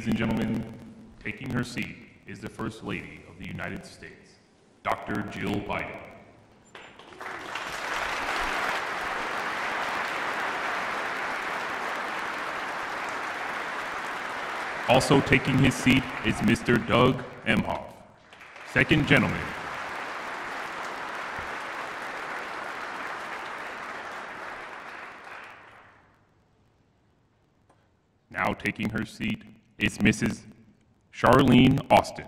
Ladies and gentlemen, taking her seat is the First Lady of the United States, Dr. Jill Biden. Also taking his seat is Mr. Doug Emhoff, Second Gentleman. Now taking her seat is Mrs. Charlene Austin.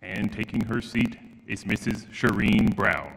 And taking her seat is Mrs. Shireen Brown.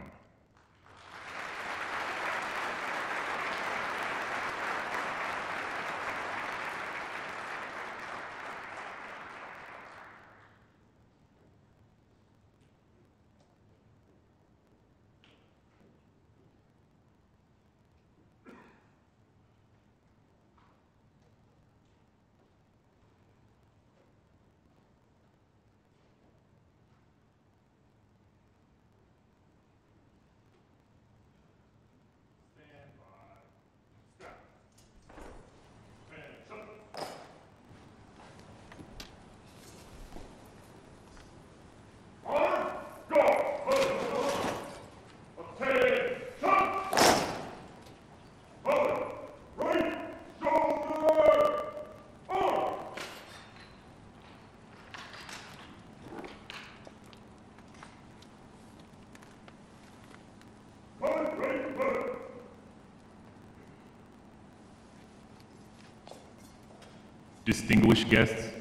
Distinguished guests,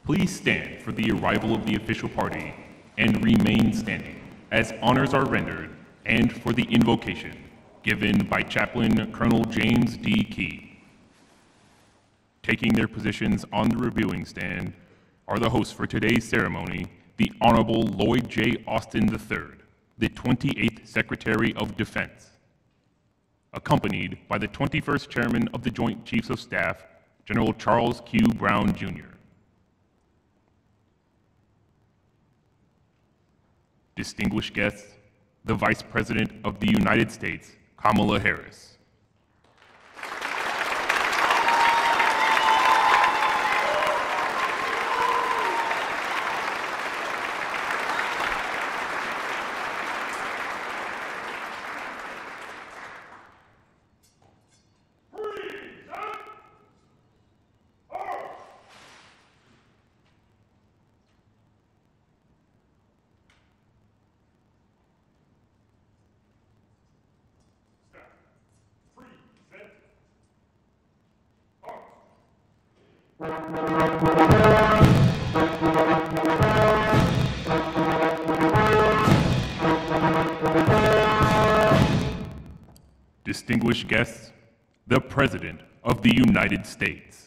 please stand for the arrival of the official party and remain standing as honors are rendered and for the invocation given by Chaplain Colonel James D. Key. Taking their positions on the reviewing stand are the hosts for today's ceremony, the Honorable Lloyd J. Austin III, the 28th Secretary of Defense, accompanied by the 21st Chairman of the Joint Chiefs of Staff, General Charles Q. Brown, Jr. Distinguished guests, the Vice President of the United States, Kamala Harris. Distinguished guests, the President of the United States.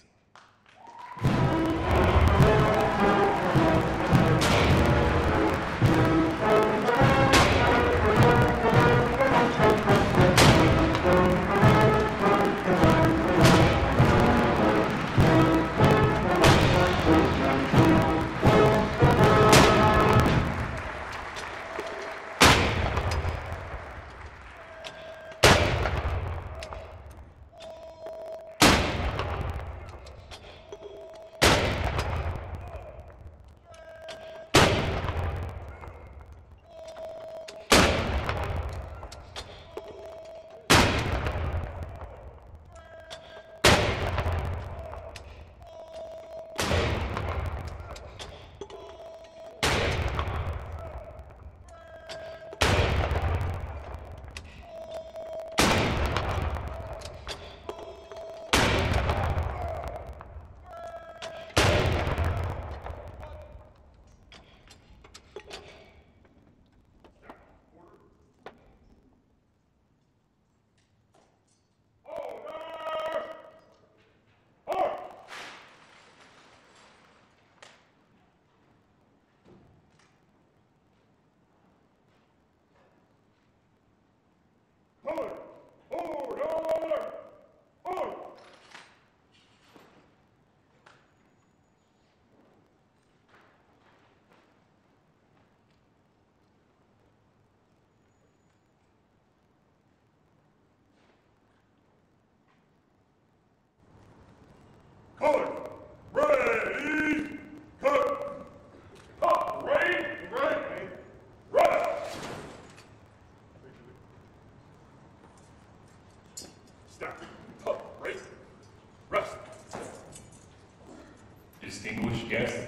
distinguished guest,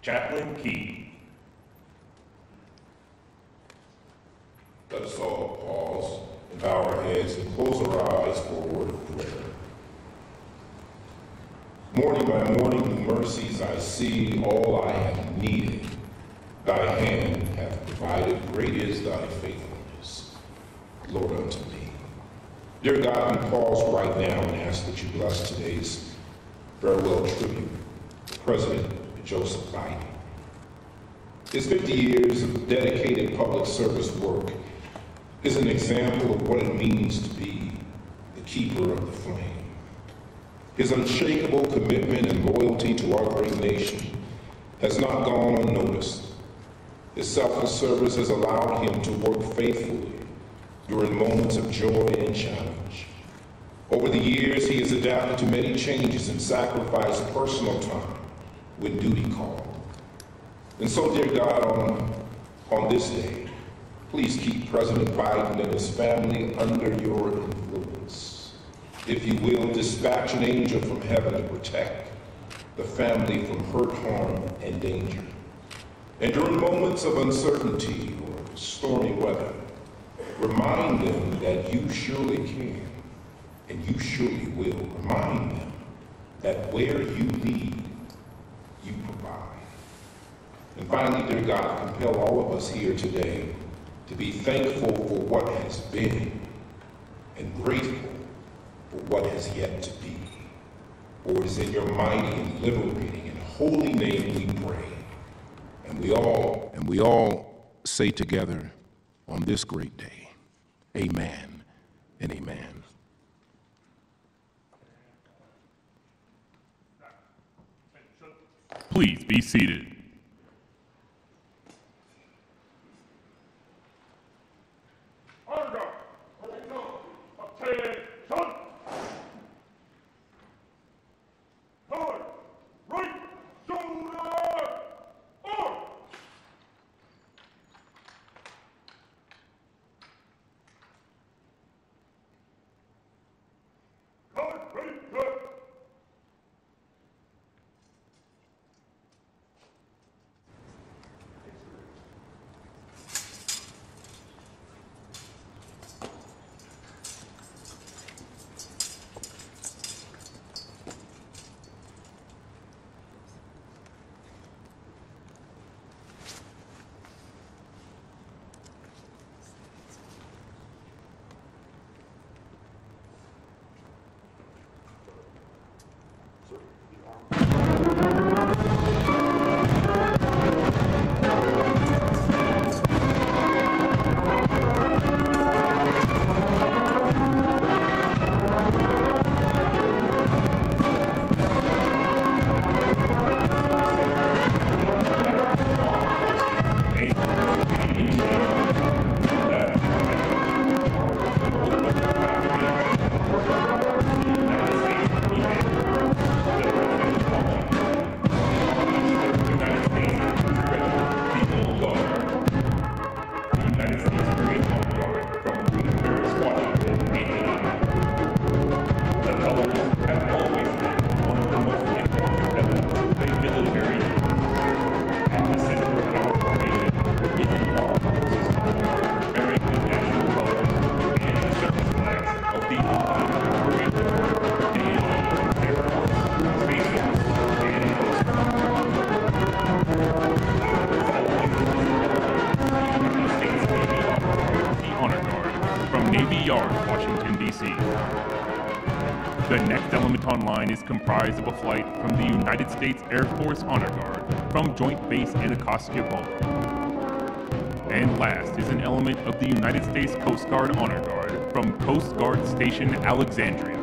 Chaplain Kyiv. Let us all pause and bow our heads and close our eyes for a word of prayer. Morning by morning, the mercies I see, all I have needed, thy hand hath provided. Great is thy faithfulness, Lord, unto me. Dear God, we pause right now and ask that you bless today's farewell tribute to President Joseph Biden. His 50 years of dedicated public service work is an example of what it means to be the keeper of the flame. His unshakable commitment and loyalty to our great nation has not gone unnoticed. His selfless service has allowed him to work faithfully during moments of joy and challenge. Over the years, he has adapted to many changes and sacrificed personal time when duty called. And so, dear God, on this day, please keep President Biden and his family under your influence. If you will, dispatch an angel from heaven to protect the family from hurt, harm, and danger. And during moments of uncertainty or stormy weather, remind them that you surely can and you surely will. Remind them that where you lead, you provide. And finally, dear God, compel all of us here today to be thankful for what has been and grateful for what has yet to be. For it is in your mighty and liberating and holy name we pray. And we all say together on this great day, amen and amen. Please be seated. The next element online is comprised of a flight from the United States Air Force Honor Guard from Joint Base Anacostia, Poland. And last is an element of the United States Coast Guard Honor Guard from Coast Guard Station Alexandria.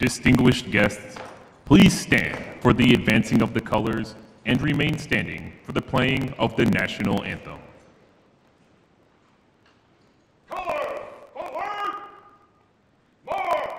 Distinguished guests, please stand for the advancing of the colors and remain standing for the playing of the national anthem. Colors, forward, march!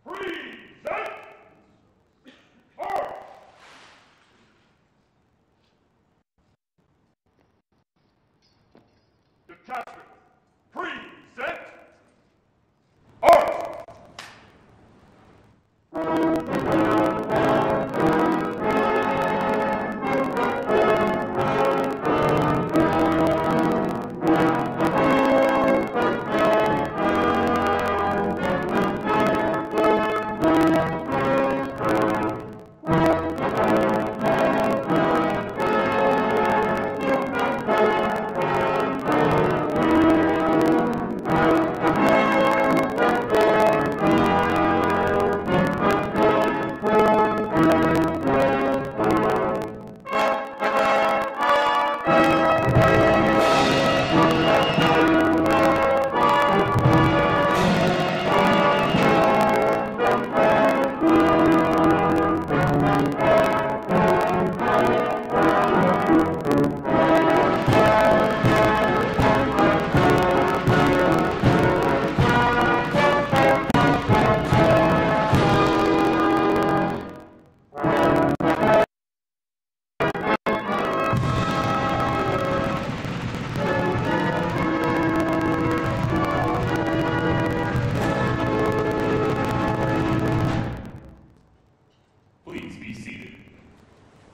Present art!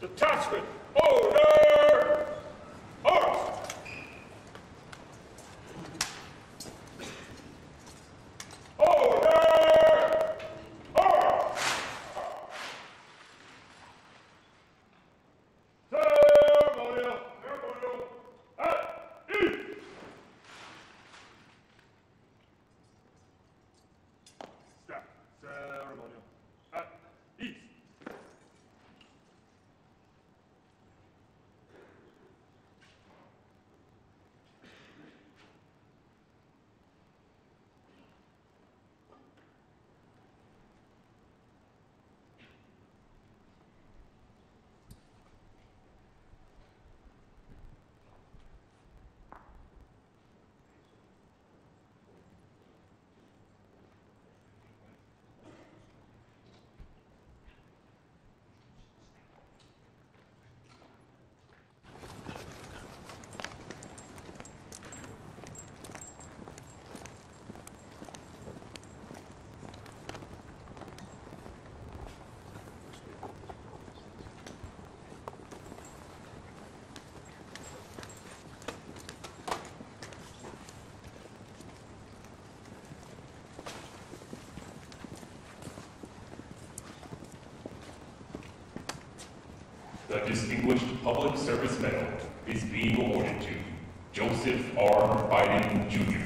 Detachment, order! Art! Order! Art! Ceremonial, at ease! Staff, ceremonial, at ease! The Distinguished Public Service Medal is being awarded to Joseph R. Biden Jr.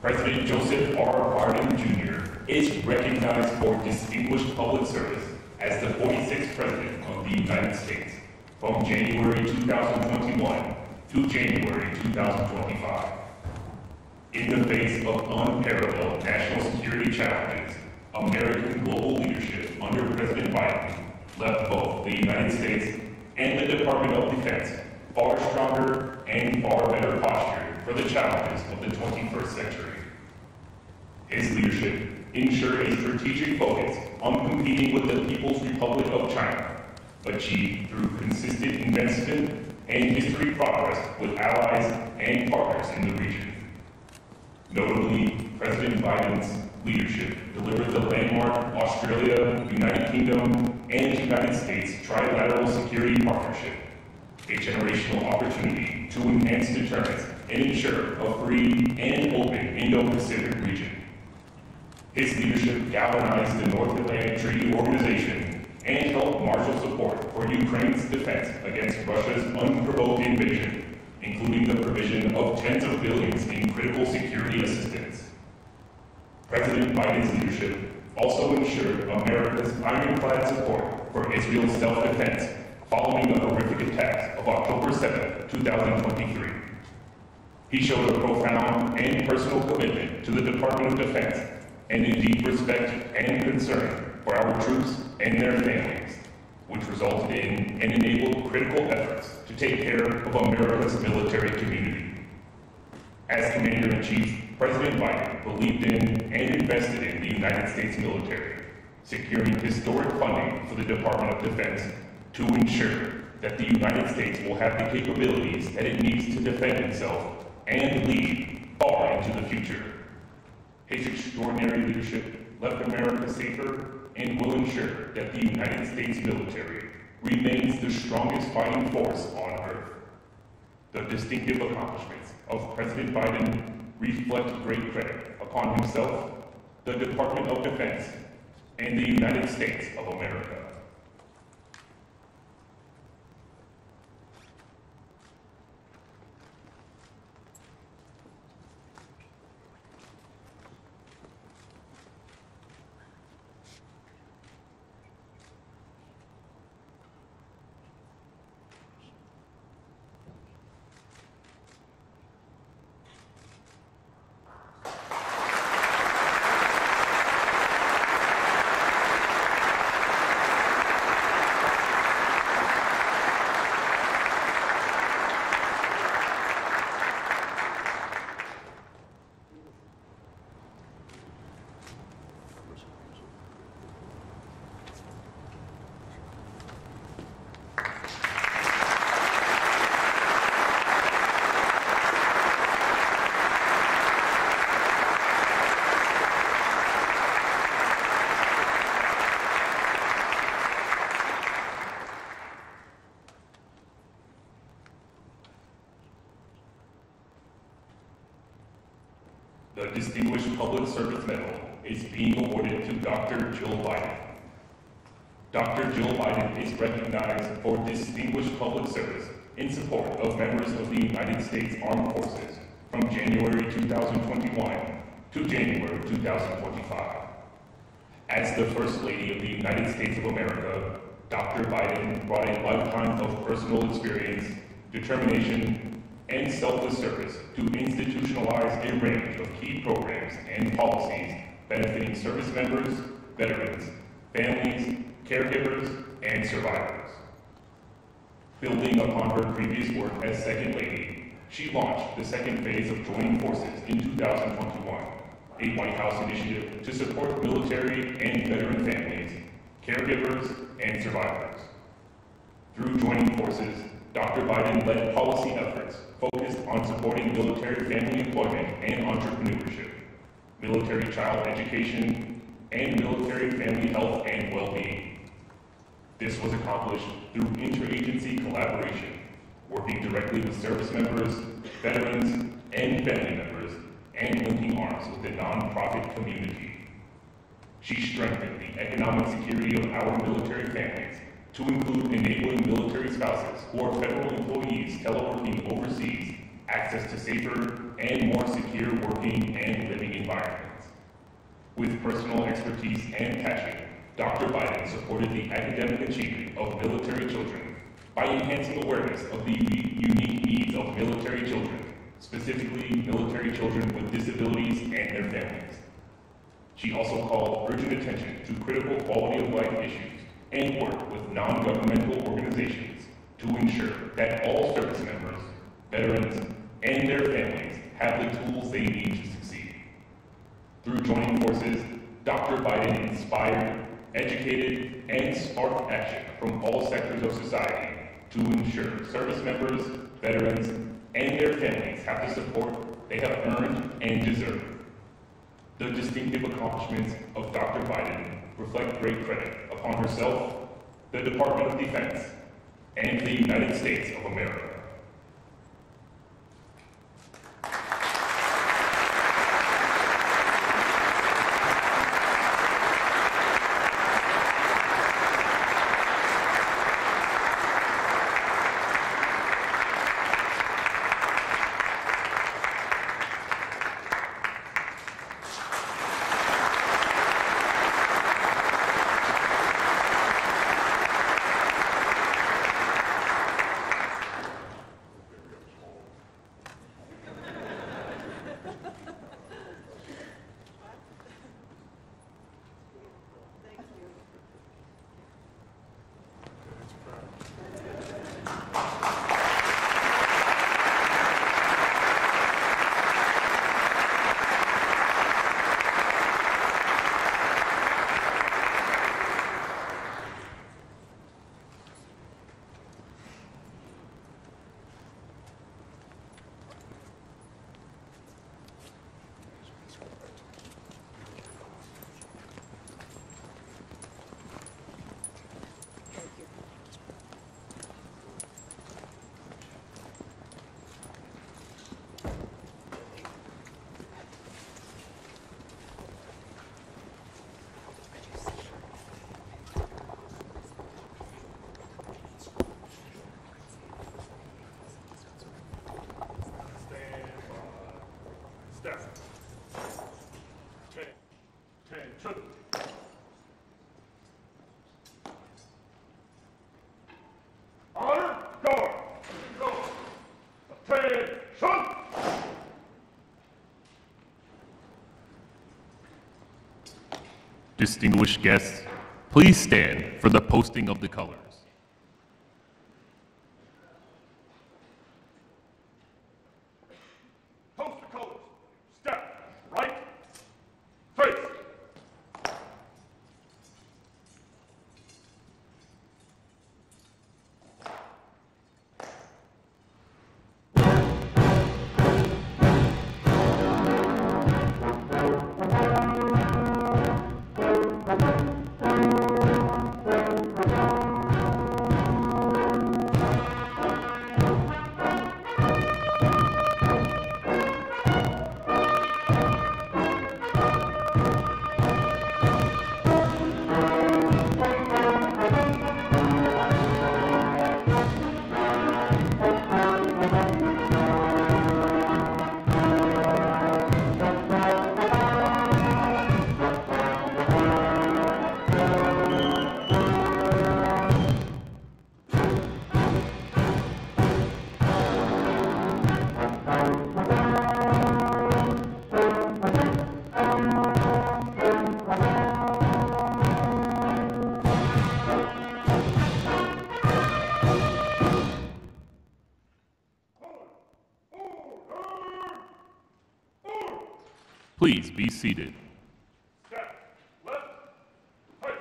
President Joseph R. Biden Jr. is recognized for distinguished public service as the 46th President of the United States from January 2021 to January 2025. In the face of unparalleled national security challenges, American global leadership under President Biden left both the United States and the Department of Defense far stronger and far better postured for the challenges of the 21st century. His leadership ensured a strategic focus on competing with the People's Republic of China, achieved through consistent investment and history progress with allies and partners in the region. Notably, President Biden's leadership delivered the landmark Australia, United Kingdom, and United States trilateral security partnership, a generational opportunity to enhance deterrence and ensure a free and open Indo-Pacific region. His leadership galvanized the North Atlantic Treaty Organization and helped marshal support for Ukraine's defense against Russia's unprovoked invasion, including the provision of tens of billions in critical security assistance. President Biden's leadership also ensured America's ironclad support for Israel's self-defense following the horrific attacks of October 7, 2023. He showed a profound and personal commitment to the Department of Defense and a deep respect and concern for our troops and their families, which resulted in and enabled critical efforts to take care of America's military community. As Commander-in-Chief, President Biden believed in and invested in the United States military, securing historic funding for the Department of Defense to ensure that the United States will have the capabilities that it needs to defend itself and lead far into the future. His extraordinary leadership left America safer and will ensure that the United States military remains the strongest fighting force on Earth. The distinctive accomplishments of President Biden reflect great credit upon himself, the Department of Defense, and the United States of America. The Distinguished Public Service Medal is being awarded to Dr. Jill Biden. Dr. Jill Biden is recognized for distinguished public service in support of members of the United States Armed Forces from January 2021 to January 2025. As the First Lady of the United States of America, Dr. Biden brought a lifetime of personal experience, determination, and selfless service to institutionalize a range of key programs and policies benefiting service members, veterans, families, caregivers, and survivors. Building upon her previous work as Second Lady, she launched the second phase of Joining Forces in 2021, a White House initiative to support military and veteran families, caregivers, and survivors. Through Joining Forces, Dr. Biden led policy efforts focused on supporting military family employment and entrepreneurship, military child education, and military family health and well-being. This was accomplished through interagency collaboration, working directly with service members, veterans, and family members, and linking arms with the nonprofit community. She strengthened the economic security of our military families to include enabling military spouses who are federal employees teleworking overseas access to safer and more secure working and living environments. With personal expertise and passion, Dr. Biden supported the academic achievement of military children by enhancing awareness of the unique needs of military children, specifically military children with disabilities and their families. She also called urgent attention to critical quality of life issues and worked with non-governmental organizations to ensure that all service members, veterans, and their families have the tools they need to succeed. Through Joining Forces, Dr. Biden inspired, educated, and sparked action from all sectors of society to ensure service members, veterans, and their families have the support they have earned and deserve. The distinctive accomplishments of Dr. Biden reflect great credit upon herself, the Department of Defense, and the United States of America. Distinguished guests, please stand for the posting of the colors. Post the colors. Step right. Face. Please be seated. Step left. Face.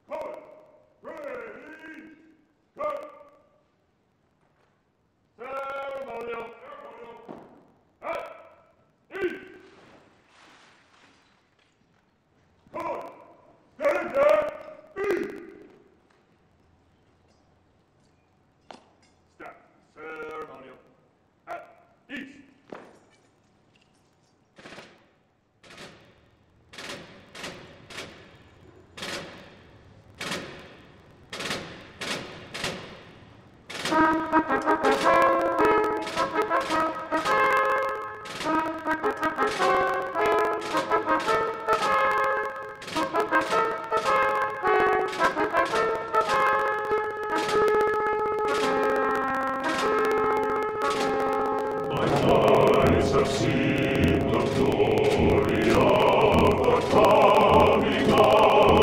Color. Ready. Cut. Ceremonial. At ease. Color. Stand there. Ease. Step. Ceremonial. At ease. Eyes have seen the glory of the coming of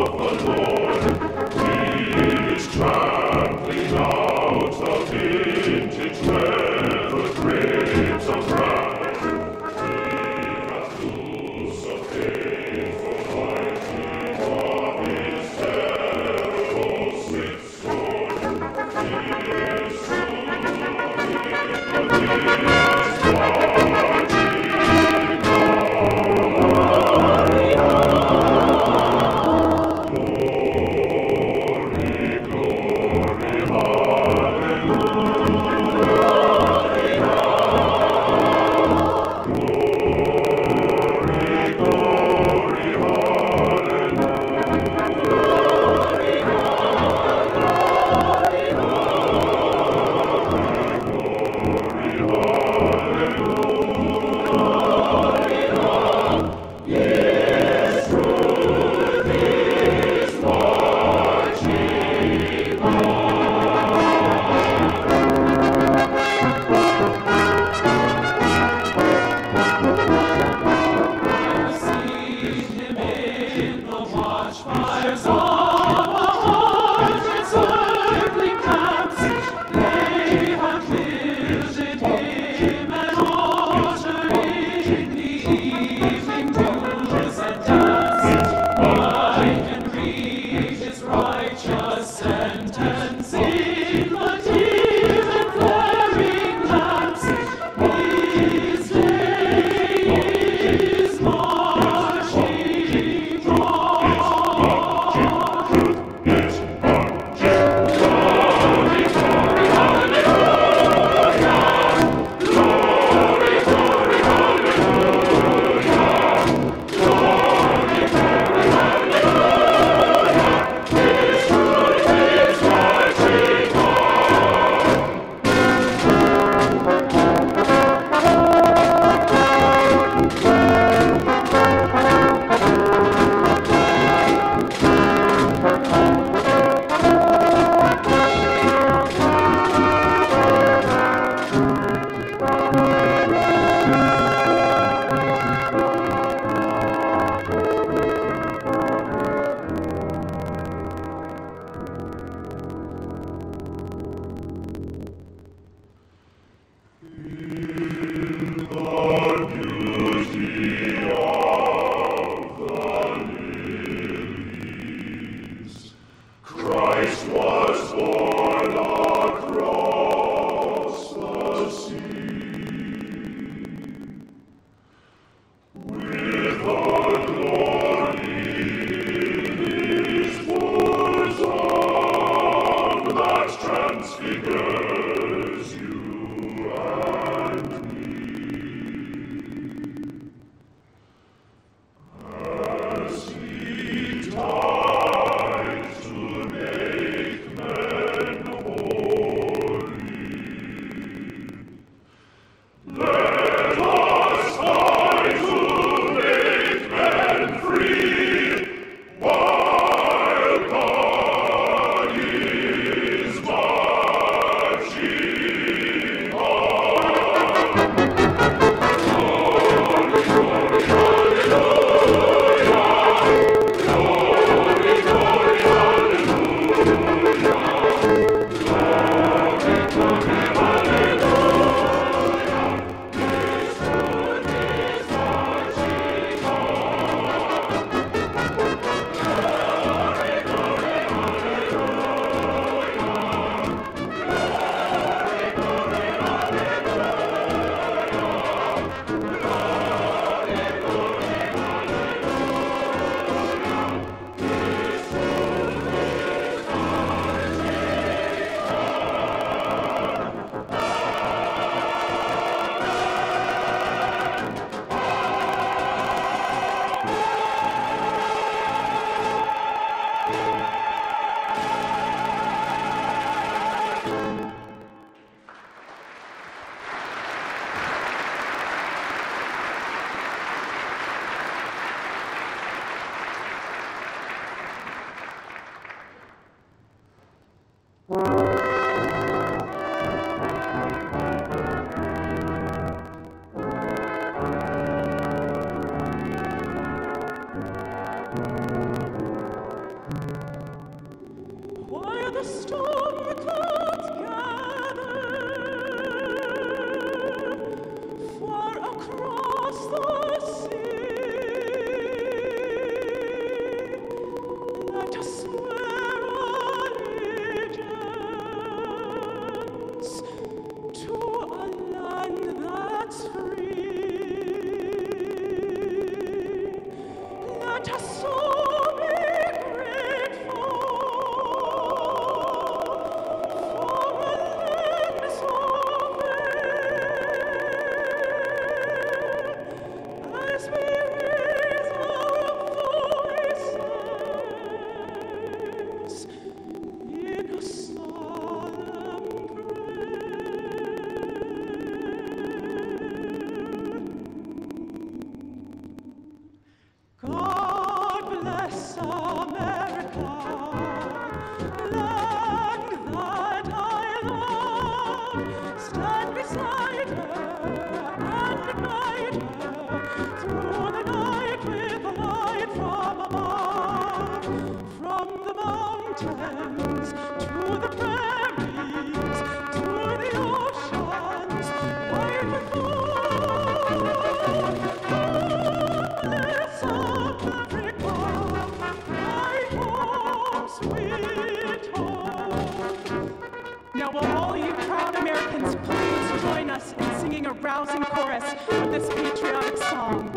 rousing chorus of this patriotic song.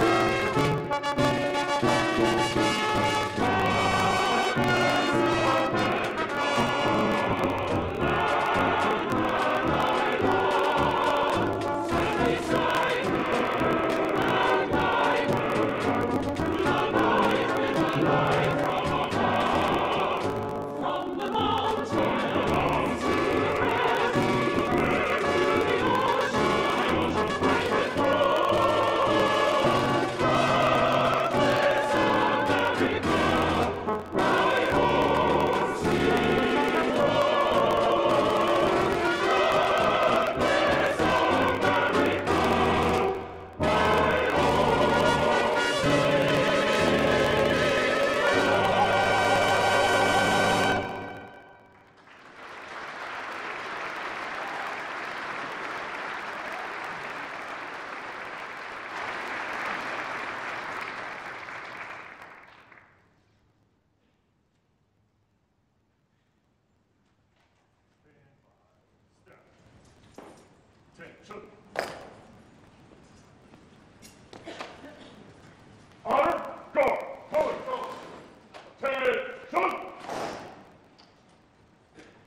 Honor, go! Forward! Attention!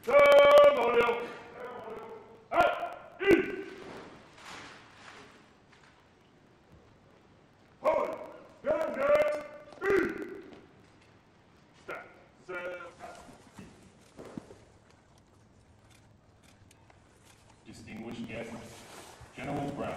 Ceremonial! At ease! Forward! Stand at ease! Stand. Distinguished guests, General Brown.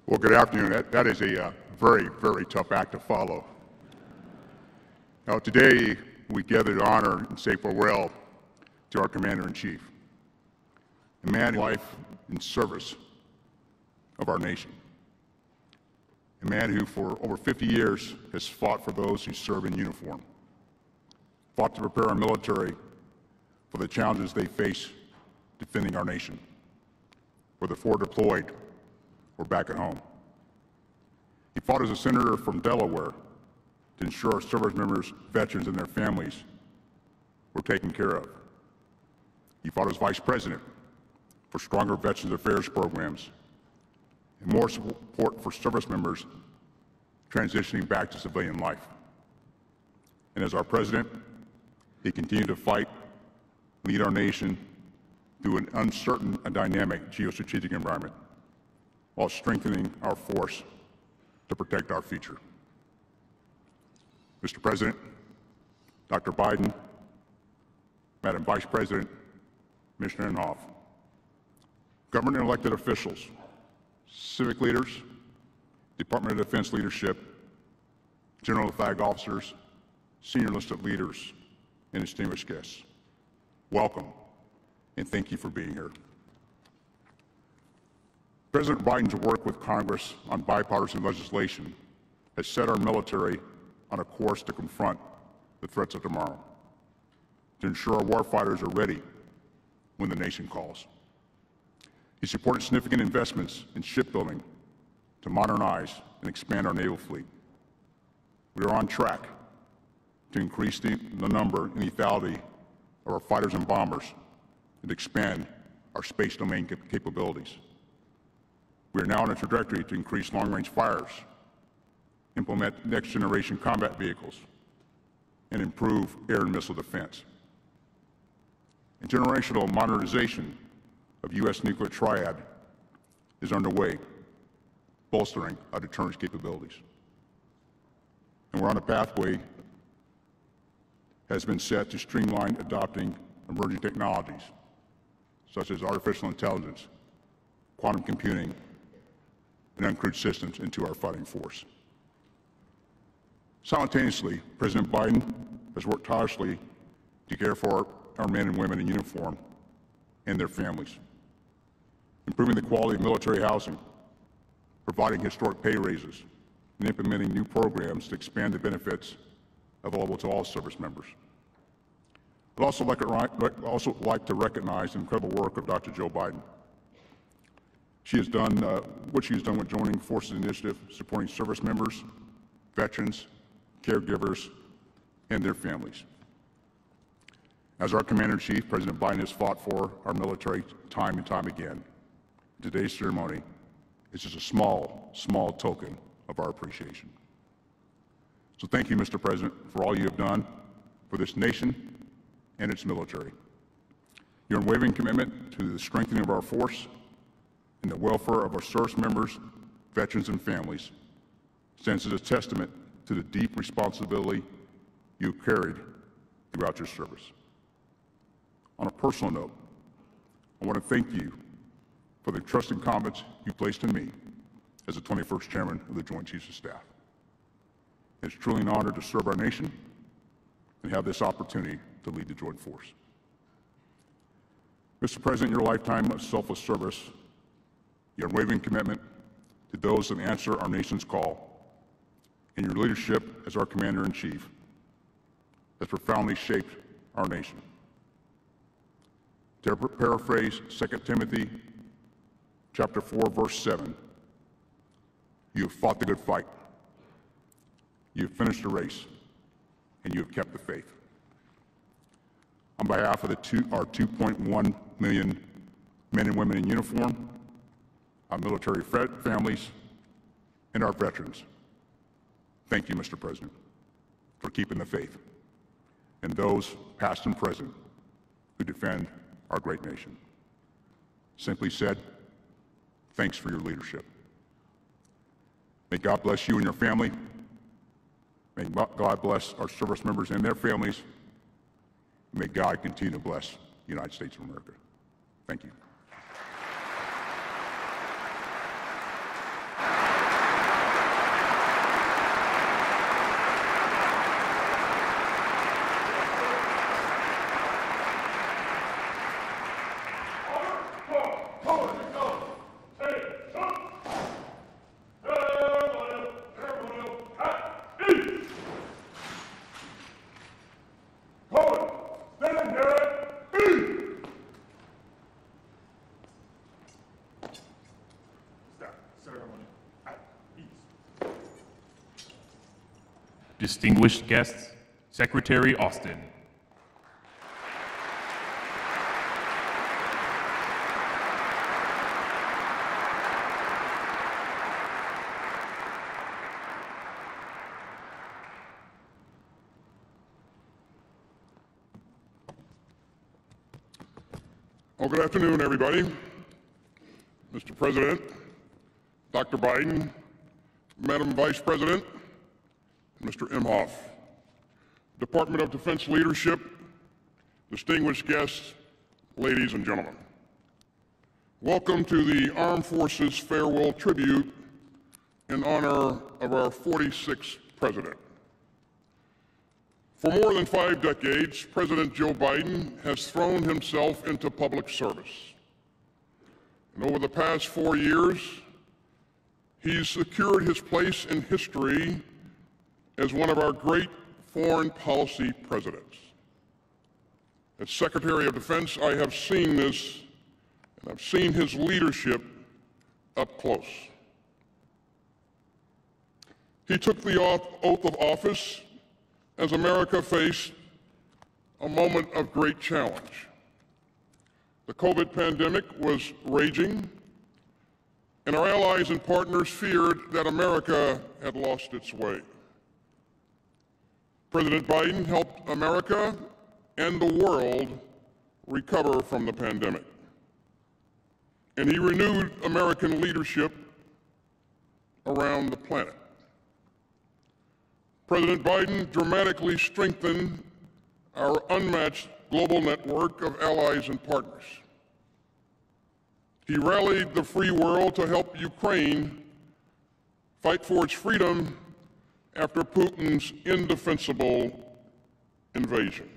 Well, good afternoon. That is a very, very tough act to follow. Now, today, we gather to honor and say farewell to our Commander-in-Chief, a man in life in service of our nation, a man who for over 50 years has fought for those who serve in uniform, fought to prepare our military for the challenges they face defending our nation, whether forward deployed or back at home. He fought as a senator from Delaware to ensure our service members, veterans, and their families were taken care of. He fought as vice president for stronger Veterans Affairs programs and more support for service members transitioning back to civilian life. And as our president, he continued to fight, lead our nation through an uncertain and dynamic geostrategic environment, while strengthening our force to protect our future. Mr. President, Dr. Biden, Madam Vice President, Commissioner Inhofe, government and elected officials, civic leaders, Department of Defense leadership, general flag officers, senior enlisted leaders, and distinguished guests, welcome and thank you for being here. President Biden's work with Congress on bipartisan legislation has set our military on a course to confront the threats of tomorrow, to ensure our warfighters are ready when the nation calls. He supported significant investments in shipbuilding to modernize and expand our naval fleet. We are on track to increase the number and lethality of our fighters and bombers and expand our space domain capabilities. We are now on a trajectory to increase long-range fires, implement next-generation combat vehicles, and improve air and missile defense. And generational modernization of U.S. nuclear triad is underway, bolstering our deterrence capabilities. And we're on a pathway has been set to streamline adopting emerging technologies, such as artificial intelligence, quantum computing, and uncrewed systems into our fighting force. Simultaneously, President Biden has worked tirelessly to care for our men and women in uniform and their families, improving the quality of military housing, providing historic pay raises, and implementing new programs to expand the benefits available to all service members. I'd also like to recognize the incredible work of Dr. Joe Biden, She has done what she has done with Joining Forces Initiative, supporting service members, veterans, caregivers, and their families. As our Commander-in-Chief, President Biden has fought for our military time and time again. Today's ceremony is just a small, small token of our appreciation. So thank you, Mr. President, for all you have done for this nation and its military. Your unwavering commitment to the strengthening of our force and the welfare of our service members, veterans, and families stands as a testament to the deep responsibility you carried throughout your service. On a personal note, I want to thank you for the trust and confidence you placed in me as the 21st Chairman of the Joint Chiefs of Staff. It's truly an honor to serve our nation and have this opportunity to lead the Joint Force. Mr. President, your lifetime of selfless service, your unwavering commitment to those that answer our nation's call, and your leadership as our Commander-in-Chief has profoundly shaped our nation. To paraphrase 2 Timothy chapter 4, verse 7, you have fought the good fight, you have finished the race, and you have kept the faith. On behalf of our 2.1 million men and women in uniform, our military families, and our veterans, thank you, Mr. President, for keeping the faith, and those past and present who defend our great nation. Simply said, thanks for your leadership. May God bless you and your family. May God bless our service members and their families. May God continue to bless the United States of America. Thank you. Distinguished guests, Secretary Austin. Well, good afternoon, everybody. Mr. President, Dr. Biden, Madam Vice President, Mr. Imhoff, Department of Defense leadership, distinguished guests, ladies and gentlemen. Welcome to the Armed Forces Farewell Tribute in honor of our 46th President. For more than 5 decades, President Joe Biden has thrown himself into public service. And over the past 4 years, he's secured his place in history as one of our great foreign policy presidents. As Secretary of Defense, I have seen this, and I've seen his leadership up close. He took the oath of office as America faced a moment of great challenge. The COVID pandemic was raging, and our allies and partners feared that America had lost its way. President Biden helped America and the world recover from the pandemic. And he renewed American leadership around the planet. President Biden dramatically strengthened our unmatched global network of allies and partners. He rallied the free world to help Ukraine fight for its freedom after Putin's indefensible invasion.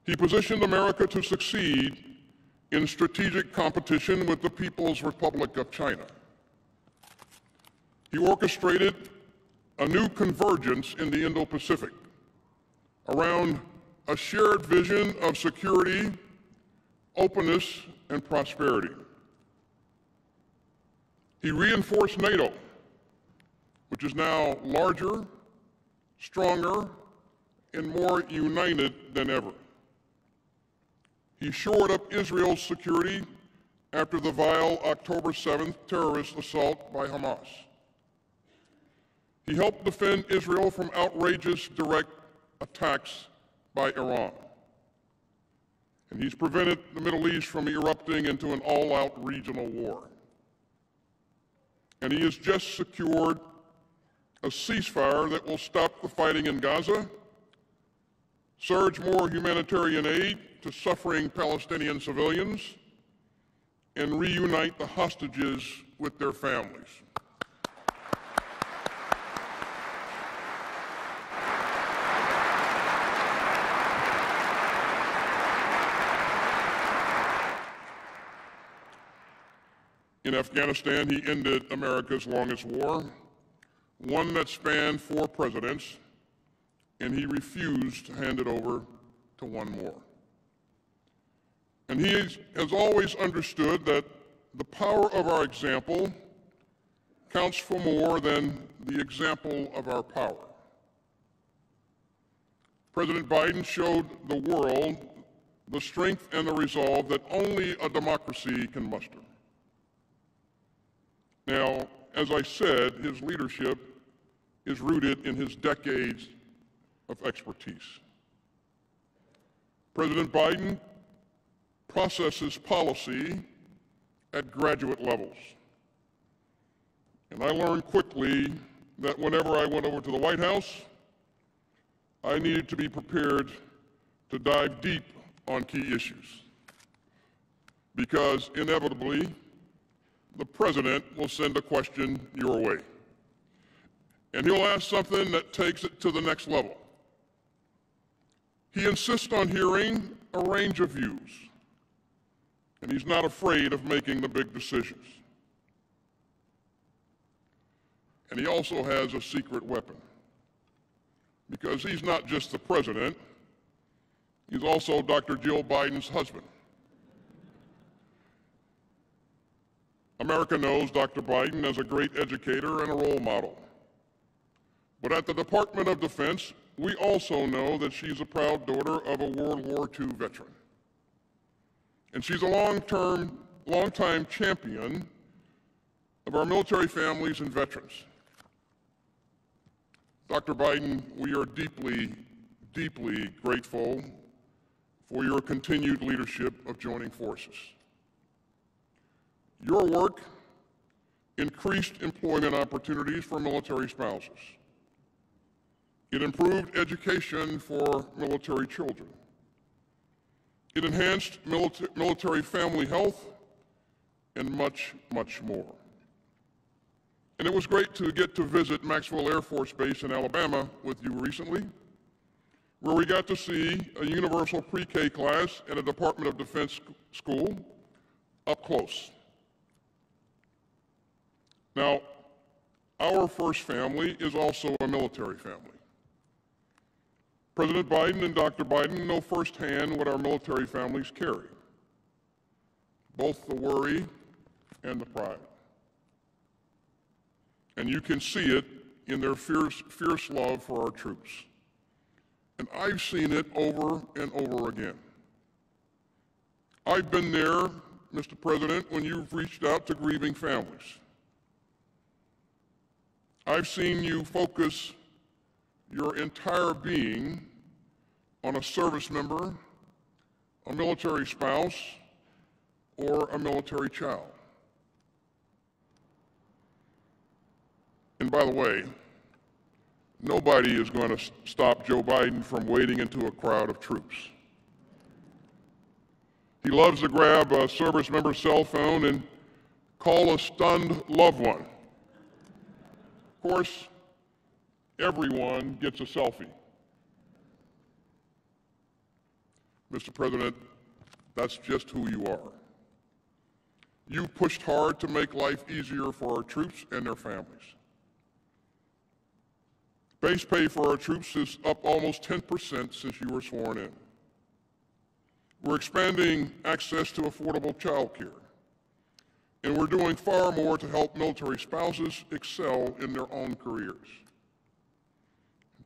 He positioned America to succeed in strategic competition with the People's Republic of China. He orchestrated a new convergence in the Indo-Pacific around a shared vision of security, openness, and prosperity. He reinforced NATO, which is now larger, stronger, and more united than ever. He shored up Israel's security after the vile October 7th terrorist assault by Hamas. He helped defend Israel from outrageous direct attacks by Iran. And he's prevented the Middle East from erupting into an all-out regional war. And he has just secured a ceasefire that will stop the fighting in Gaza, surge more humanitarian aid to suffering Palestinian civilians, and reunite the hostages with their families. In Afghanistan, he ended America's longest war, one that spanned 4 presidents, and he refused to hand it over to one more. And he has always understood that the power of our example counts for more than the example of our power. President Biden showed the world the strength and the resolve that only a democracy can muster. Now, as I said, his leadership is rooted in his decades of expertise. President Biden processes policy at graduate levels. And I learned quickly that whenever I went over to the White House, I needed to be prepared to dive deep on key issues, because inevitably, the president will send a question your way. And he'll ask something that takes it to the next level. He insists on hearing a range of views, and he's not afraid of making the big decisions. And he also has a secret weapon, because he's not just the president, he's also Dr. Jill Biden's husband. America knows Dr. Biden as a great educator and a role model. But at the Department of Defense, we also know that she's a proud daughter of a World War II veteran. And she's a long-time champion of our military families and veterans. Dr. Biden, we are deeply, deeply grateful for your continued leadership of joining forces. Your work increased employment opportunities for military spouses. It improved education for military children. It enhanced military family health, and much, much more. And it was great to get to visit Maxwell Air Force Base in Alabama with you recently, where we got to see a universal pre-K class at a Department of Defense school up close. Now, our first family is also a military family. President Biden and Dr. Biden know firsthand what our military families carry, both the worry and the pride. And you can see it in their fierce love for our troops. And I've seen it over and over again. I've been there, Mr. President, when you've reached out to grieving families. I've seen you focus your entire being on a service member, a military spouse, or a military child. And by the way, nobody is going to stop Joe Biden from wading into a crowd of troops. He loves to grab a service member's cell phone and call a stunned loved one. Of course, everyone gets a selfie. Mr. President, that's just who you are. You've pushed hard to make life easier for our troops and their families. Base pay for our troops is up almost 10% since you were sworn in. We're expanding access to affordable child care. and we're doing far more to help military spouses excel in their own careers.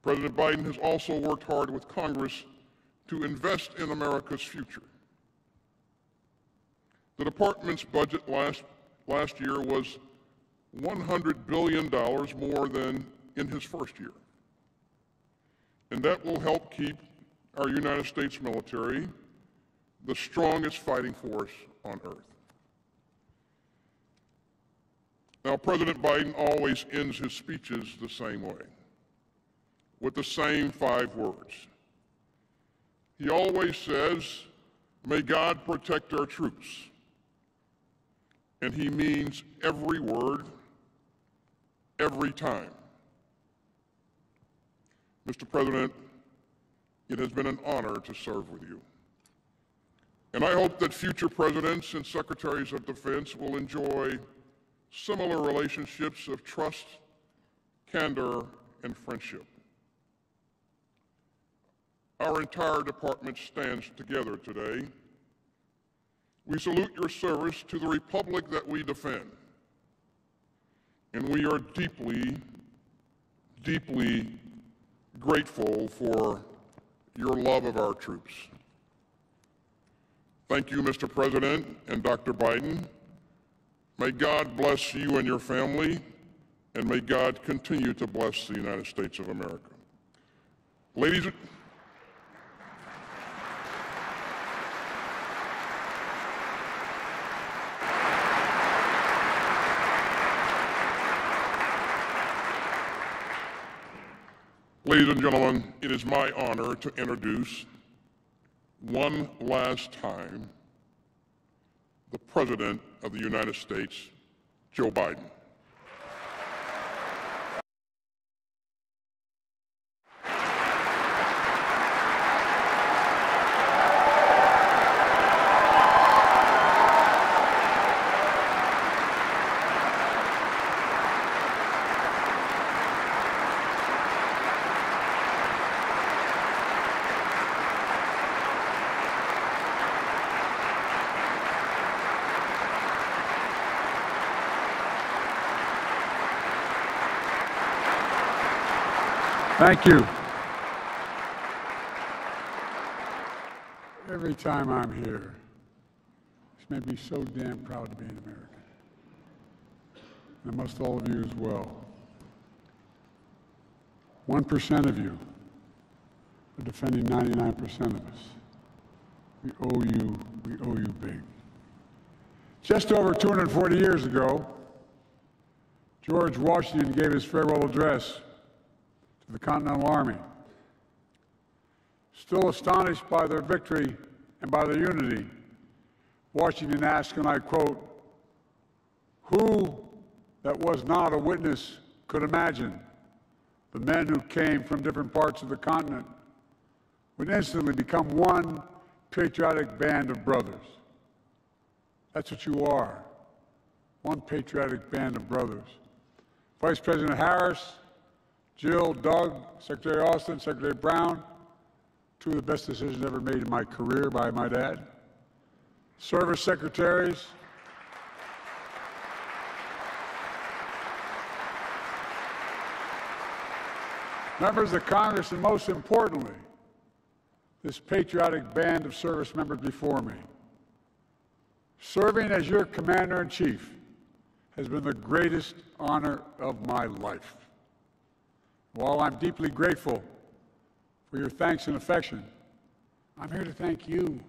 President Biden has also worked hard with Congress to invest in America's future. The department's budget last year was $100 billion more than in his first year. And that will help keep our United States military the strongest fighting force on earth. Now, President Biden always ends his speeches the same way, with the same 5 words. He always says, "May God protect our troops." And he means every word, every time. Mr. President, it has been an honor to serve with you. And I hope that future presidents and secretaries of defense will enjoy similar relationships of trust, candor, and friendship. Our entire department stands together today. We salute your service to the republic that we defend. And we are deeply, deeply grateful for your love of our troops. Thank you, Mr. President and Dr. Biden. May God bless you and your family, and may God continue to bless the United States of America. Ladies and gentlemen, it is my honor to introduce one last time the President of the United States, Joe Biden. Thank you. Every time I'm here, it's made me so damn proud to be an American. And most all of you as well. 1% of you are defending 99% of us. We owe you big. Just over 240 years ago, George Washington gave his farewell address to the Continental Army. Still astonished by their victory and by their unity, Washington asked, and I quote, "Who that was not a witness could imagine the men who came from different parts of the continent would instantly become one patriotic band of brothers." That's what you are, one patriotic band of brothers. Vice President Harris, Jill, Doug, Secretary Austin, Secretary Brown, 2 of the best decisions ever made in my career, by my dad. Service secretaries, members of Congress, and most importantly, this patriotic band of service members before me. Serving as your Commander-in-Chief has been the greatest honor of my life. While I'm deeply grateful for your thanks and affection, I'm here to thank you.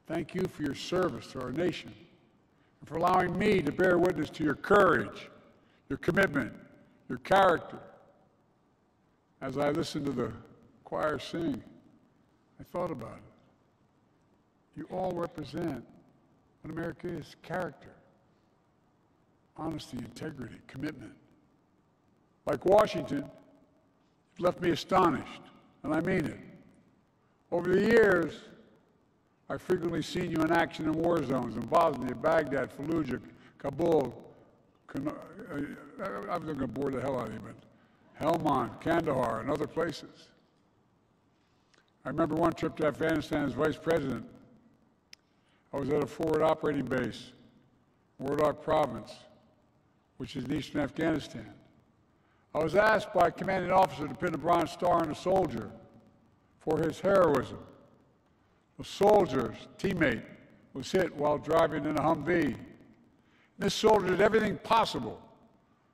Thank you for your service to our nation and for allowing me to bear witness to your courage, your commitment, your character. As I listened to the choir sing, I thought about it. You all represent what America is: character, honesty, integrity, commitment. Like Washington, you've left me astonished, and I mean it. Over the years, I've frequently seen you in action in war zones in Bosnia, Baghdad, Fallujah, Kabul. I'm going to bore the hell out of you, but Helmand, Kandahar, and other places. I remember one trip to Afghanistan as vice president. I was at a forward operating base Wardak province, which is in eastern Afghanistan. I was asked by a commanding officer to pin a Bronze Star on a soldier for his heroism. The soldier's teammate was hit while driving in a Humvee. This soldier did everything possible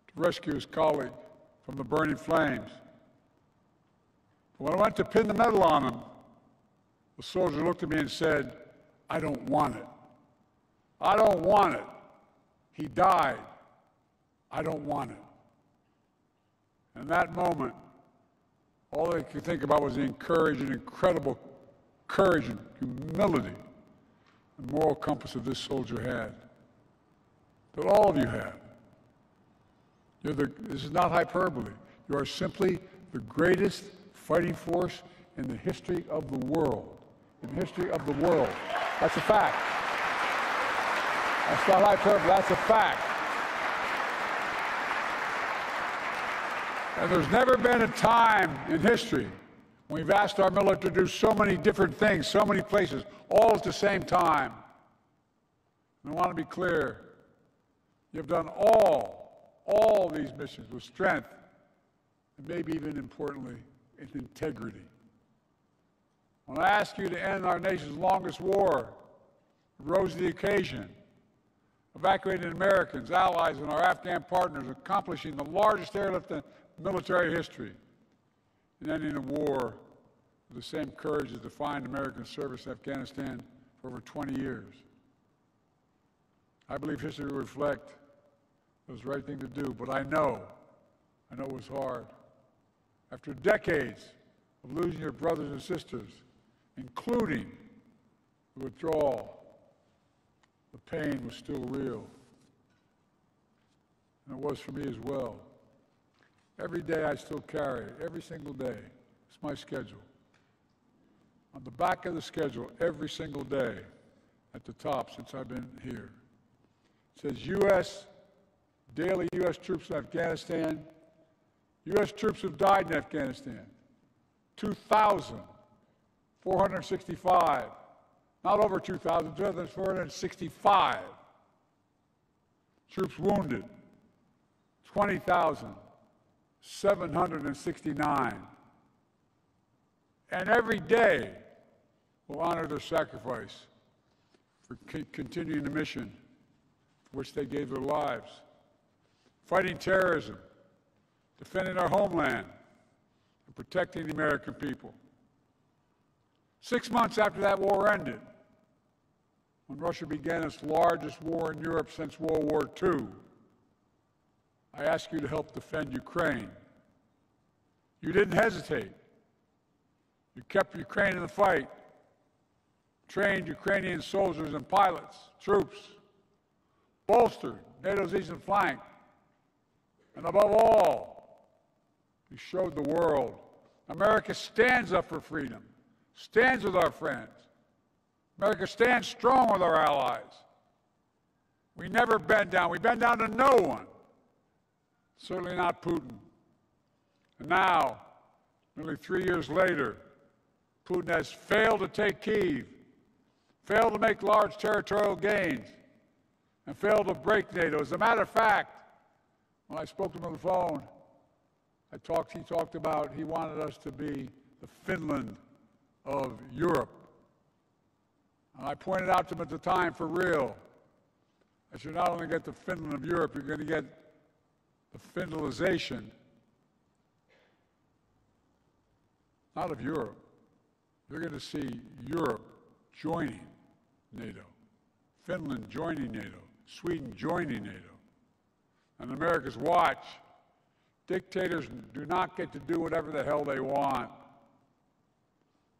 to rescue his colleague from the burning flames. But when I went to pin the medal on him, the soldier looked at me and said, "I don't want it. I don't want it. He died. I don't want it." In that moment, all I could think about was the incredible courage and humility and moral compass that this soldier had, that all of you have. This is not hyperbole. You are simply the greatest fighting force in the history of the world. In the history of the world. That's a fact. That's not hyperbole, that's a fact. And there's never been a time in history when we've asked our military to do so many different things, so many places, all at the same time. And I want to be clear, you've done all these missions with strength, and maybe even importantly, in integrity. When I ask you to end our nation's longest war, it rose to the occasion, evacuating Americans, allies, and our Afghan partners, accomplishing the largest airlift in military history, and ending a war with the same courage that defined American service in Afghanistan for over 20 years. I believe history will reflect it was the right thing to do, but I know it was hard. After decades of losing your brothers and sisters, including the withdrawal, the pain was still real. And it was for me as well. Every day I still carry, every single day. It's my schedule. On the back of the schedule, every single day, at the top since I've been here, it says daily U.S. troops in Afghanistan. U.S. troops have died in Afghanistan. 2,465. Not over 2,000, 2,465. Troops wounded. 20,769. And every day we'll honor their sacrifice for continuing the mission for which they gave their lives. Fighting terrorism, defending our homeland, and protecting the American people. 6 months after that war ended, when Russia began its largest war in Europe since World War II, I asked you to help defend Ukraine. You didn't hesitate. You kept Ukraine in the fight, trained Ukrainian soldiers and pilots, troops, bolstered NATO's eastern flank, and above all, you showed the world America stands up for freedom, stands with our friends. America stands strong with our allies. We never bend down. We bend down to no one, certainly not Putin. And now, nearly 3 years later, Putin has failed to take Kyiv, failed to make large territorial gains, and failed to break NATO. As a matter of fact, when I spoke to him on the phone, he talked about he wanted us to be the Finland of Europe. And I pointed out to him at the time, for real, that you're not only get the Finland of Europe, you're going to get the Finlandization, not of Europe. You're going to see Europe joining NATO, Finland joining NATO, Sweden joining NATO. On America's watch, dictators do not get to do whatever the hell they want.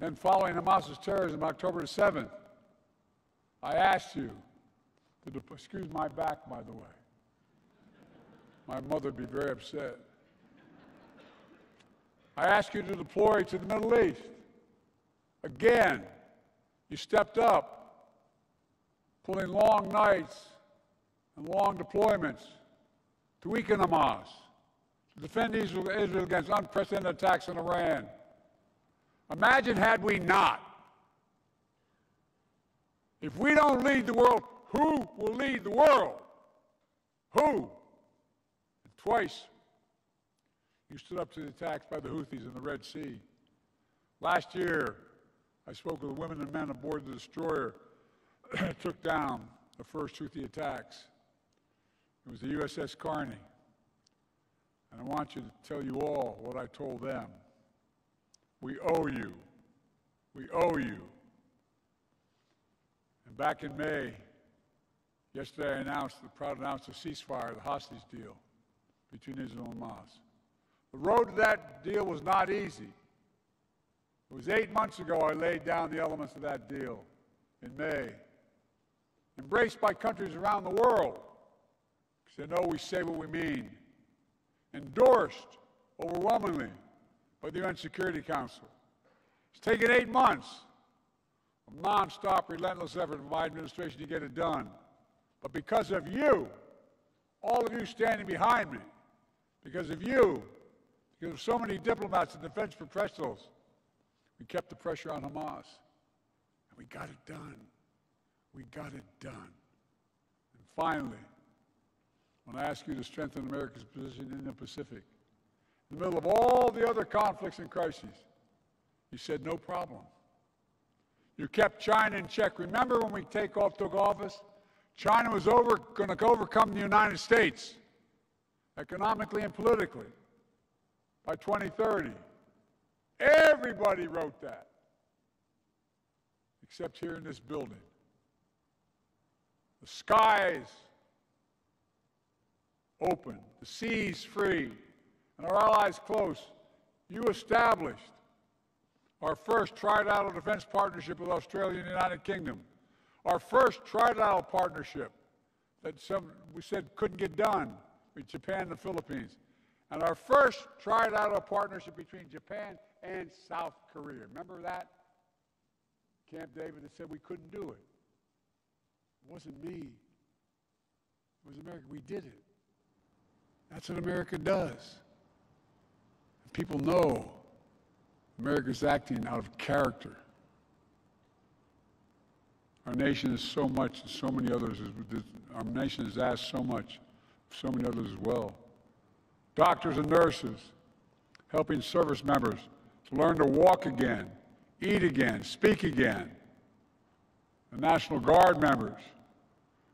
Then following Hamas's terrorism on October the 7th, I asked you to, excuse my back, by the way. My mother would be very upset. I asked you to deploy to the Middle East. Again, you stepped up, pulling long nights and long deployments to weaken Hamas, to defend Israel against unprecedented attacks on Iran. Imagine had we not. If we don't lead the world, who will lead the world? Who? And twice, you stood up to the attacks by the Houthis in the Red Sea. Last year, I spoke with the women and men aboard the destroyer that took down the first Houthi attacks. It was the USS Carney. And I want you to tell you all what I told them. We owe you. We owe you. And back in May, yesterday I proud announced a ceasefire, the hostage deal between Israel and Hamas. The road to that deal was not easy. It was 8 months ago I laid down the elements of that deal in May, embraced by countries around the world, because they know we say what we mean, endorsed overwhelmingly by the UN Security Council. It's taken 8 months of non-stop, relentless effort from my administration to get it done. But because of you, all of you standing behind me, because of you, because of so many diplomats and defense professionals, we kept the pressure on Hamas. And we got it done. We got it done. And finally, when I ask you to strengthen America's position in the Pacific, in the middle of all the other conflicts and crises, you said no problem. You kept China in check. Remember when we took office? China was going to overcome the United States economically and politically by 2030. Everybody wrote that, except here in this building. The skies open, the seas free, and our allies close. You established our first trilateral defense partnership with Australia and the United Kingdom. Our first trilateral partnership that we said couldn't get done with Japan and the Philippines. And our first trilateral partnership between Japan and South Korea. Remember that? Camp David that said we couldn't do it. It wasn't me. It was America. We did it. That's what America does. And people know America's acting out of character. Our nation is so much, and so many others. Our nation has asked so much, so many others as well. Doctors and nurses, helping service members to learn to walk again, eat again, speak again. The National Guard members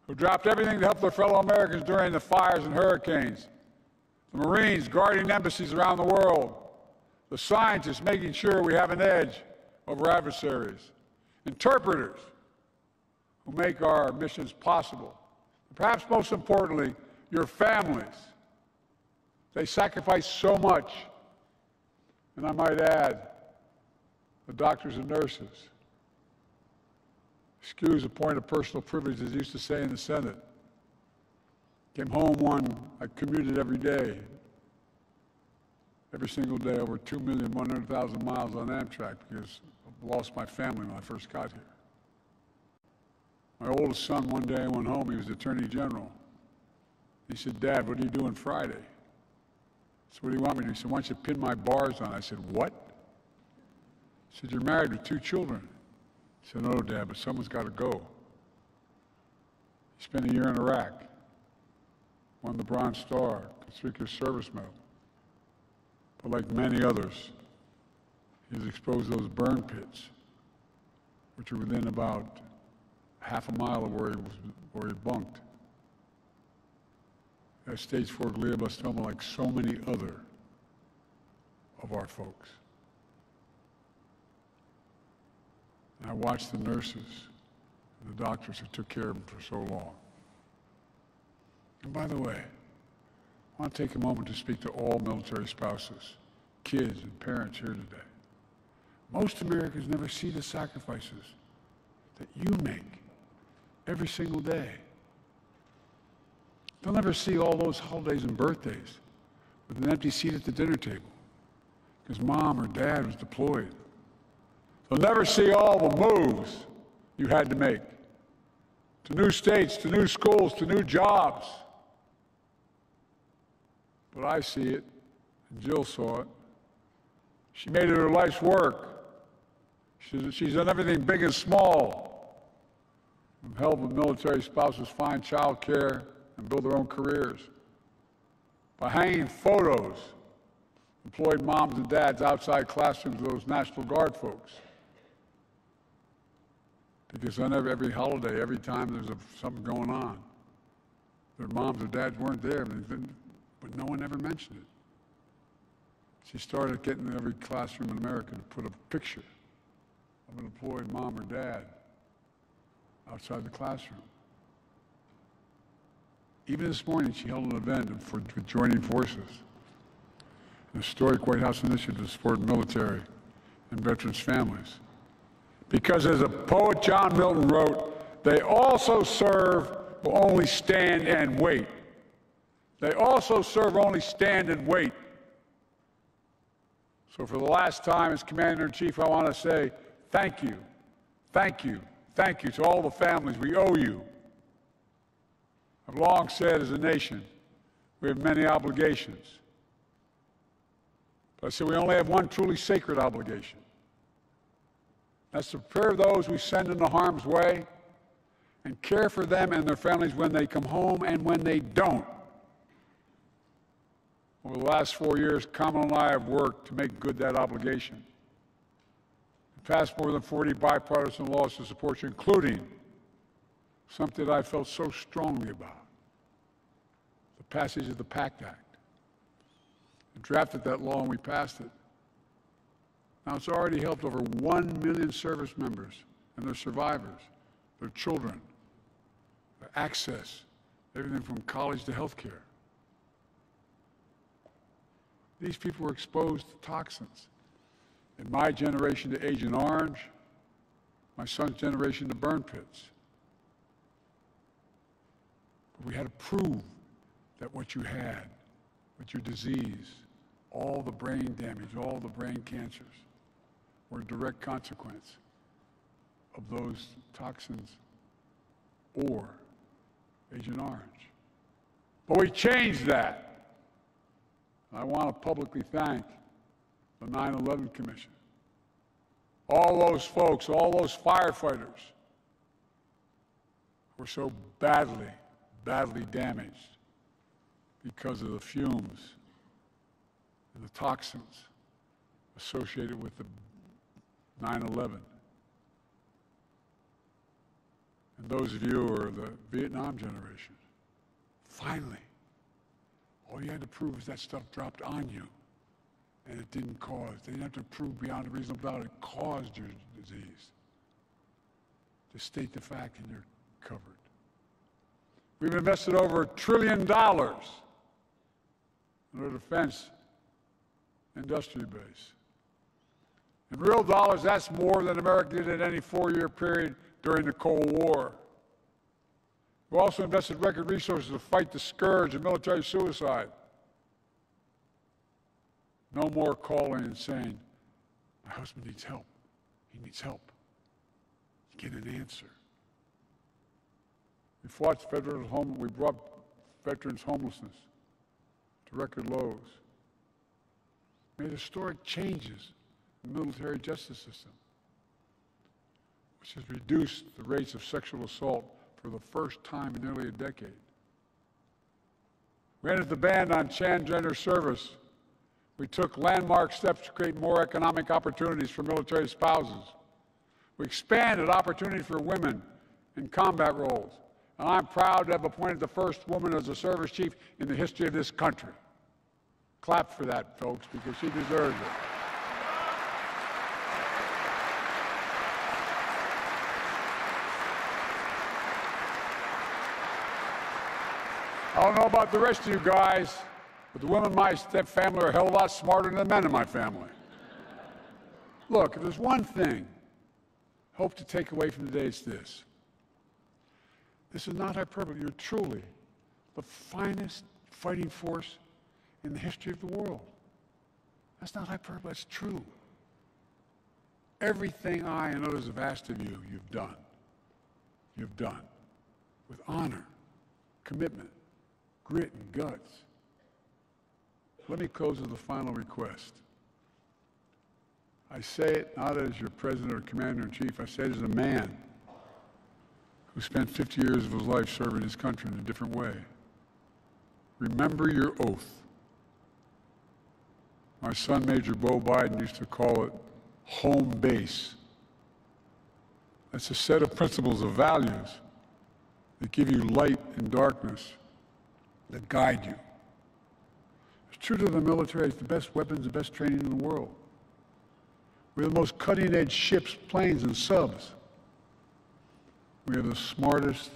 who dropped everything to help their fellow Americans during the fires and hurricanes. The Marines guarding embassies around the world. The scientists making sure we have an edge over adversaries. Interpreters who make our missions possible. And perhaps most importantly, your families. They sacrifice so much. And I might add, the doctors and nurses. Excuse a point of personal privilege, as used to say in the Senate. Came home I commuted every day. Every single day, over 2,100,000 miles on Amtrak, because I lost my family when I first got here. My oldest son, one day I went home, he was Attorney General. He said, "Dad, what are you doing Friday?" I said, "What do you want me to do?" He said, "Why don't you pin my bars on?" I said, "What?" He said, "You're married with 2 children." I said, "No, Dad, but someone's got to go." He spent a year in Iraq, won the Bronze Star, Conspicuous Service Medal. But like many others, he was exposed to those burn pits, which were within about half a mile of where he bunked. He had stage 4 glioblastoma like so many other of our folks. And I watched the nurses and the doctors who took care of him for so long. And by the way, I want to take a moment to speak to all military spouses, kids, and parents here today. Most Americans never see the sacrifices that you make every single day. They'll never see all those holidays and birthdays with an empty seat at the dinner table because mom or dad was deployed. They'll never see all the moves you had to make to new states, to new schools, to new jobs. But I see it, and Jill saw it. She made it her life's work. She's done everything big and small. From helping military spouses find child care and build their own careers. By hanging photos, employed moms and dads outside classrooms of those National Guard folks. Because on every holiday, every time there's something going on, their moms or dads weren't there, but no one ever mentioned it. She started getting in every classroom in America to put a picture of an employed mom or dad outside the classroom. Even this morning, she held an event for joining forces, an historic White House initiative to support military and veterans' families. Because as a poet John Milton wrote, they also serve will only stand and wait. They also serve only stand and wait. So for the last time as Commander-in-Chief, I want to say thank you, thank you, thank you to all the families we owe you. I've long said as a nation, we have many obligations. But I said we only have one truly sacred obligation. That's to prepare those we send into harm's way and care for them and their families when they come home and when they don't. Over the last 4 years, Kamala and I have worked to make good that obligation. We passed more than 40 bipartisan laws to support you, including something that I felt so strongly about, the passage of the PACT Act. We drafted that law and we passed it. Now it's already helped over 1 million service members and their survivors, their children, their access, everything from college to health care. These people were exposed to toxins. In my generation to Agent Orange, my son's generation to burn pits. But we had to prove that what you had, what your disease, all the brain damage, all the brain cancers, were a direct consequence of those toxins or Agent Orange. But we changed that. I want to publicly thank the 9/11 Commission, all those folks, all those firefighters who were so badly, badly damaged because of the fumes and the toxins associated with the 9/11. And those of you who are the Vietnam generation, finally, all you had to prove is that stuff dropped on you, and it didn't cause. They didn't have to prove beyond a reasonable doubt it caused your disease. Just state the fact and you're covered. We've invested over $1 trillion in our defense industry base. In real dollars, that's more than America did in any 4-year period during the Cold War. We also invested record resources to fight the scourge of military suicide. No more calling and saying, my husband needs help. He needs help. You get an answer. We brought veterans' homelessness to record lows. Made historic changes in the military justice system, which has reduced the rates of sexual assault for the first time in nearly a decade. We ended the ban on transgender service. We took landmark steps to create more economic opportunities for military spouses. We expanded opportunity for women in combat roles. And I'm proud to have appointed the first woman as a service chief in the history of this country. Clap for that, folks, because she deserves it. I don't know about the rest of you guys, but the women in my family are a hell of a lot smarter than the men in my family. Look, if there's one thing I hope to take away from today, it's this. This is not hyperbole. You're truly the finest fighting force in the history of the world. That's not hyperbole. That's true. Everything I and others have asked of you, you've done. You've done with honor, commitment, grit, and guts. Let me close with a final request. I say it not as your president or commander-in-chief. I say it as a man who spent 50 years of his life serving his country in a different way. remember your oath. My son, Major Bo Biden, used to call it home base. That's a set of principles of values that give you light in darkness, that guide you. It's true to the military, it's the best weapons, the best training in the world. We have the most cutting-edge ships, planes, and subs. We have the smartest,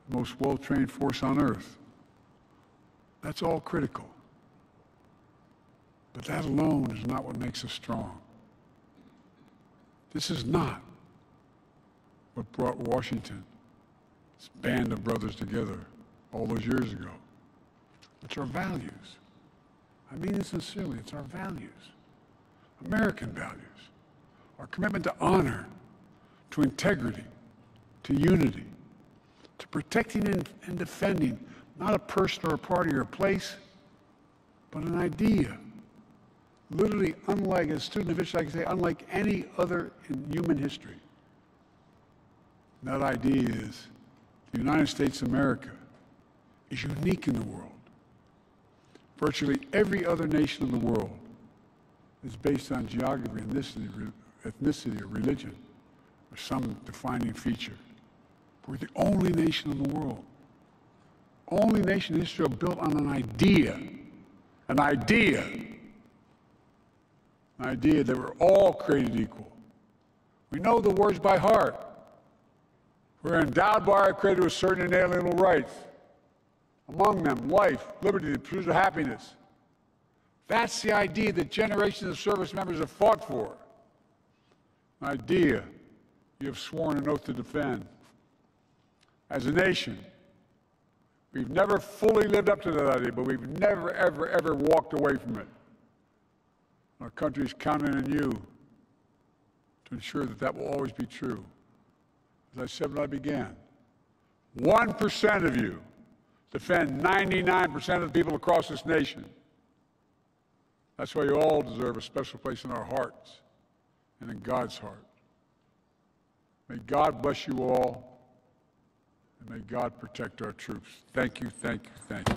most well-trained force on earth. That's all critical. But that alone is not what makes us strong. This is not what brought Washington, this band of brothers together all those years ago. It's our values. I mean it sincerely, it's our values. American values. Our commitment to honor, to integrity, to unity, to protecting and defending not a person or a party or a place, but an idea. Literally unlike, as a student of history, I can say, unlike any other in human history. And that idea is the United States of America is unique in the world. Virtually every other nation in the world is based on geography, ethnicity, or religion, or some defining feature. We're the only nation in the world, only nation in history built on an idea that we're all created equal. We know the words by heart. We're endowed by our Creator with certain inalienable rights. Among them, life, liberty, the pursuit of happiness. That's the idea that generations of service members have fought for. An idea you have sworn an oath to defend. As a nation, we've never fully lived up to that idea, but we've never, ever, ever walked away from it. Our country is counting on you to ensure that that will always be true. As I said when I began, 1% of you defend 99% of the people across this nation. That's why you all deserve a special place in our hearts and in God's heart. May God bless you all, and may God protect our troops. Thank you, thank you, thank you.